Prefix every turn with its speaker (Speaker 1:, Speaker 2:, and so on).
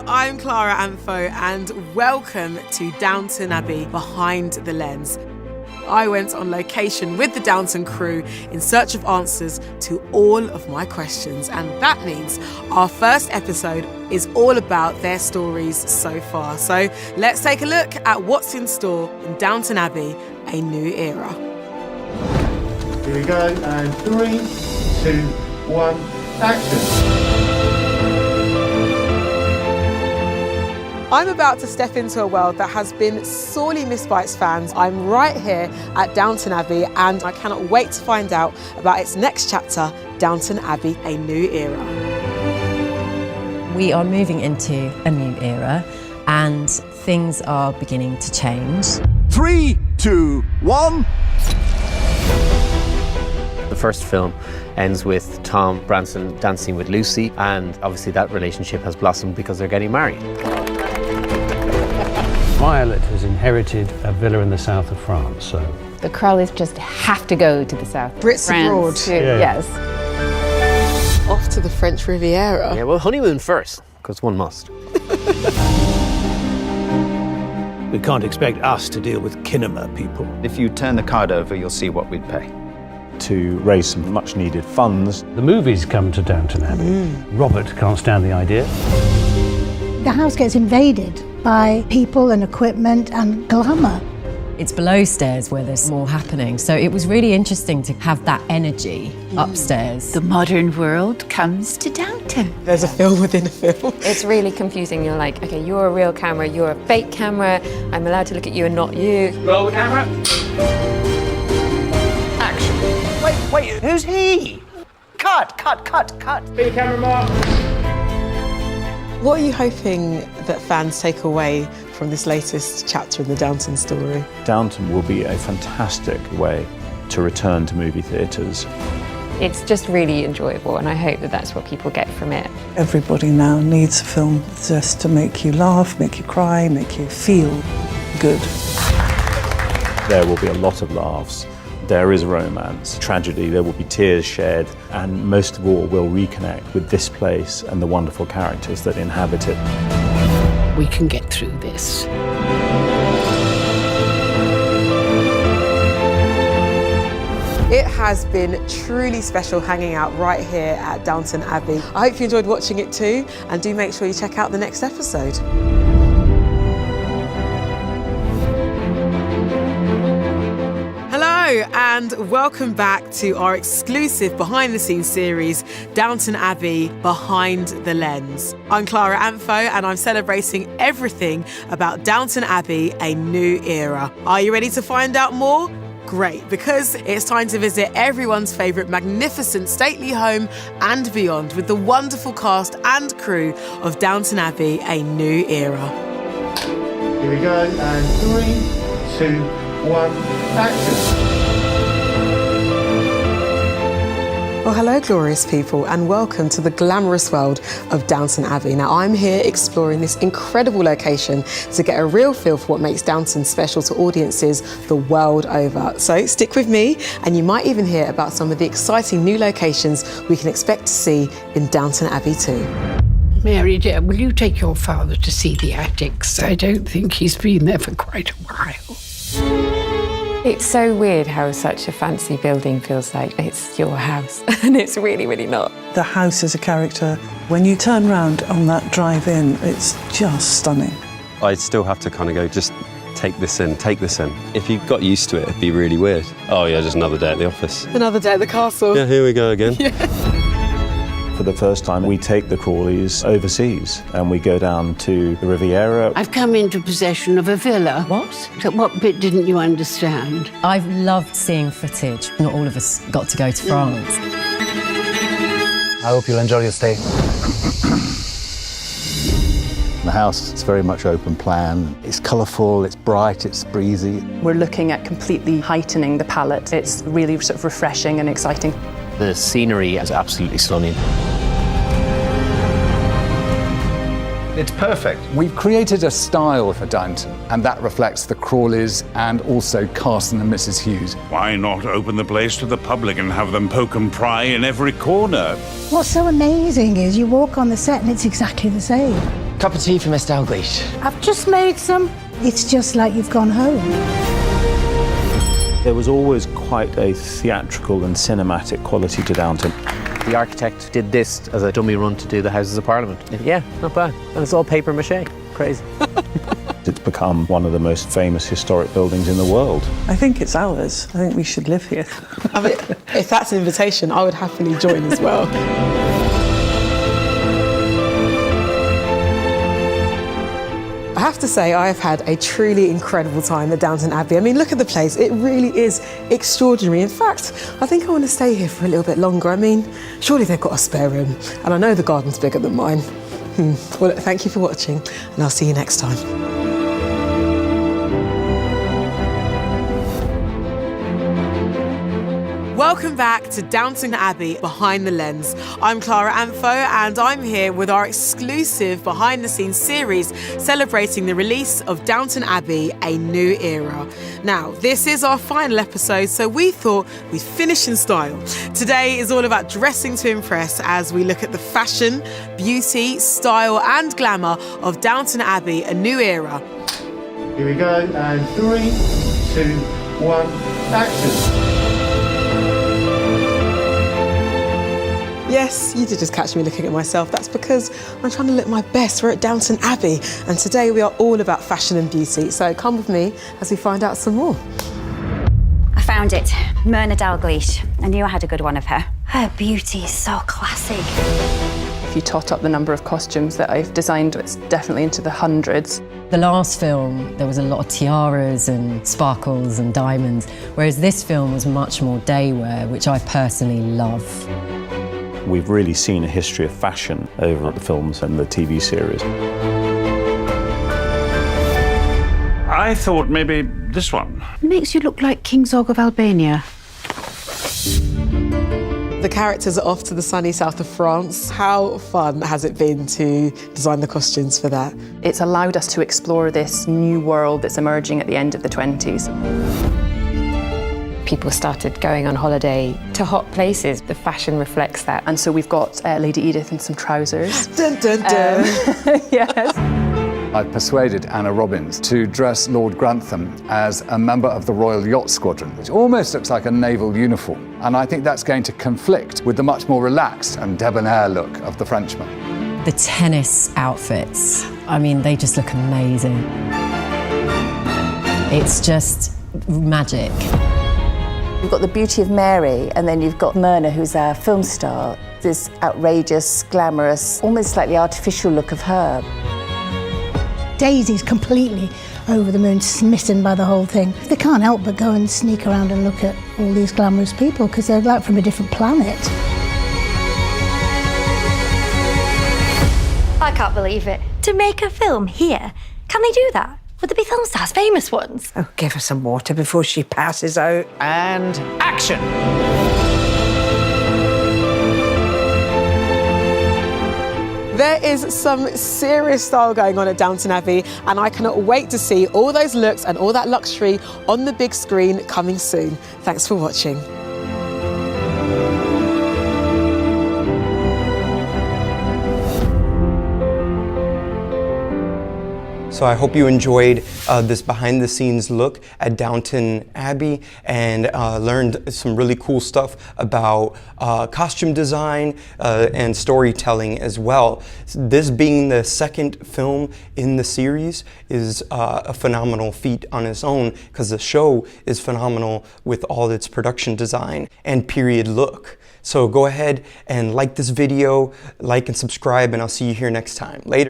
Speaker 1: I'm Clara Antho and welcome to Downton Abbey Behind the Lens. I went on location with the Downton crew in search of answers to all of my questions, and that means our first episode is all about their stories so far. So let's take a look at what's in store in Downton Abbey, A New Era.
Speaker 2: Here we go, and 3, 2, 1, action.
Speaker 1: I'm about to step into a world that has been sorely missed by its fans. I'm right here at Downton Abbey and I cannot wait to find out about its next chapter, Downton Abbey, A New Era.
Speaker 3: We are moving into a new era and things are beginning to change.
Speaker 4: 3, 2, 1.
Speaker 5: The first film ends with Tom Branson dancing with Lucy, and obviously that relationship has blossomed because they're getting married.
Speaker 6: Violet has inherited a villa in the south of France, so...
Speaker 7: The Crowleys just have to go to the south of
Speaker 1: Brits abroad.
Speaker 7: Yes.
Speaker 1: Off to the French Riviera.
Speaker 5: Yeah, well, honeymoon first, because one must.
Speaker 4: We can't expect us to deal with kinema people.
Speaker 8: If you turn the card over, you'll see what we'd pay.
Speaker 9: To raise some much needed funds.
Speaker 6: The movies come to Downton Abbey. Robert can't stand the idea.
Speaker 10: The house gets invaded by people and equipment and glamour.
Speaker 3: It's below stairs where there's more happening, so it was really interesting to have that energy upstairs.
Speaker 11: The modern world comes to Downton.
Speaker 1: There's a film within a film.
Speaker 7: It's really confusing. You're like, okay, you're a real camera, you're a fake camera, I'm allowed to look at you and not you.
Speaker 5: Roll the camera.
Speaker 8: Action. Wait, who's he? Cut.
Speaker 5: Be the camera, Mark.
Speaker 1: What are you hoping that fans take away from this latest chapter in the Downton story?
Speaker 9: Downton will be a fantastic way to return to movie theatres.
Speaker 7: It's just really enjoyable and I hope that that's what people get from it.
Speaker 12: Everybody now needs a film just to make you laugh, make you cry, make you feel good.
Speaker 9: There will be a lot of laughs. There is romance, tragedy, there will be tears shed, and most of all, we'll reconnect with this place and the wonderful characters that inhabit it.
Speaker 11: We can get through this.
Speaker 1: It has been truly special hanging out right here at Downton Abbey. I hope you enjoyed watching it too, and do make sure you check out the next episode. Hello and welcome back to our exclusive behind-the-scenes series, Downton Abbey Behind the Lens. I'm Clara Antho and I'm celebrating everything about Downton Abbey, A New Era. Are you ready to find out more? Great, because it's time to visit everyone's favourite magnificent stately home and beyond with the wonderful cast and crew of Downton Abbey, A New Era.
Speaker 2: Here we go, and 3, 2, 1, action.
Speaker 1: Well, hello, glorious people, and welcome to the glamorous world of Downton Abbey. Now, I'm here exploring this incredible location to get a real feel for what makes Downton special to audiences the world over. So stick with me, and you might even hear about some of the exciting new locations we can expect to see in Downton Abbey too.
Speaker 11: Mary, dear, will you take your father to see the attics? I don't think he's been there for quite a while.
Speaker 7: It's so weird how such a fancy building feels like it's your house and it's really, really not.
Speaker 12: The house is a character. When you turn round on that drive-in, it's just stunning.
Speaker 13: I still have to kind of go, just take this in. If you got used to it, it'd be really weird. Oh yeah, just another day at the office.
Speaker 1: Another day at the castle.
Speaker 13: Yeah, here we go again.
Speaker 9: For the first time, we take the Crawleys overseas and we go down to the Riviera.
Speaker 11: I've come into possession of a villa.
Speaker 3: What?
Speaker 11: So what bit didn't you understand?
Speaker 3: I've loved seeing footage. Not all of us got to go to France.
Speaker 8: I hope you'll enjoy your stay.
Speaker 14: The house is very much open plan. It's colourful, it's bright, it's breezy.
Speaker 15: We're looking at completely heightening the palette. It's really sort of refreshing and exciting.
Speaker 5: The scenery is absolutely stunning.
Speaker 8: It's perfect.
Speaker 16: We've created a style for Downton, and that reflects the Crawleys and also Carson and Mrs. Hughes.
Speaker 17: Why not open the place to the public and have them poke and pry in every corner?
Speaker 10: What's so amazing is you walk on the set and it's exactly the same.
Speaker 18: Cup of tea for Miss Dalgleish.
Speaker 10: I've just made some. It's just like you've gone home.
Speaker 9: There was always quite a theatrical and cinematic quality to Downton.
Speaker 5: The architect did this as a dummy run to do the Houses of Parliament. Yeah, not bad. And it's all paper mache. Crazy.
Speaker 9: It's become one of the most famous historic buildings in the world.
Speaker 12: I think it's ours. I think we should live here.
Speaker 1: I mean, if that's an invitation, I would happily join as well. I have to say, I have had a truly incredible time at Downton Abbey. I mean, look at the place. It really is extraordinary. In fact, I think I want to stay here for a little bit longer. I mean, surely they've got a spare room. And I know the garden's bigger than mine. Well, thank you for watching, and I'll see you next time. Welcome back to Downton Abbey Behind the Lens. I'm Clara Amfo, and I'm here with our exclusive behind-the-scenes series celebrating the release of Downton Abbey, A New Era. Now, this is our final episode, so we thought we'd finish in style. Today is all about dressing to impress as we look at the fashion, beauty, style and glamour of Downton Abbey, A New Era.
Speaker 2: Here we go, and 3, 2, 1, action.
Speaker 1: Yes, you did just catch me looking at myself. That's because I'm trying to look my best. We're at Downton Abbey, and today we are all about fashion and beauty. So come with me as we find out some more.
Speaker 19: I found it. Myrna Dalgleish. I knew I had a good one of her. Her beauty is so classic.
Speaker 15: If you tot up the number of costumes that I've designed, it's definitely into the hundreds.
Speaker 3: The last film, there was a lot of tiaras and sparkles and diamonds, whereas this film was much more day wear, which I personally love.
Speaker 9: We've really seen a history of fashion over at the films and the TV series.
Speaker 17: I thought maybe this one.
Speaker 11: Makes you look like King Zog of Albania.
Speaker 1: The characters are off to the sunny south of France. How fun has it been to design the costumes for that?
Speaker 15: It's allowed us to explore this new world that's emerging at the end of the 20s.
Speaker 7: People started going on holiday to hot places. The fashion reflects that.
Speaker 15: And so we've got Lady Edith in some trousers.
Speaker 1: Dun, dun, dun.
Speaker 15: Yes.
Speaker 16: I've persuaded Anna Robbins to dress Lord Grantham as a member of the Royal Yacht Squadron, which almost looks like a naval uniform. And I think that's going to conflict with the much more relaxed and debonair look of the Frenchman.
Speaker 3: The tennis outfits, I mean, they just look amazing. It's just magic.
Speaker 20: You've got the beauty of Mary, and then you've got Myrna, who's our film star. This outrageous, glamorous, almost slightly artificial look of her.
Speaker 10: Daisy's completely over the moon, smitten by the whole thing. They can't help but go and sneak around and look at all these glamorous people because they're like from a different planet.
Speaker 19: I can't believe it. To make a film here, can they do that? Would there be film stars, famous ones?
Speaker 11: Oh, give her some water before she passes out.
Speaker 18: And action!
Speaker 1: There is some serious style going on at Downton Abbey, and I cannot wait to see all those looks and all that luxury on the big screen coming soon. Thanks for watching.
Speaker 21: So I hope you enjoyed this behind-the-scenes look at Downton Abbey and learned some really cool stuff about costume design and storytelling as well. This being the second film in the series is a phenomenal feat on its own because the show is phenomenal with all its production design and period look. So go ahead and like this video, like and subscribe, and I'll see you here next time. Later.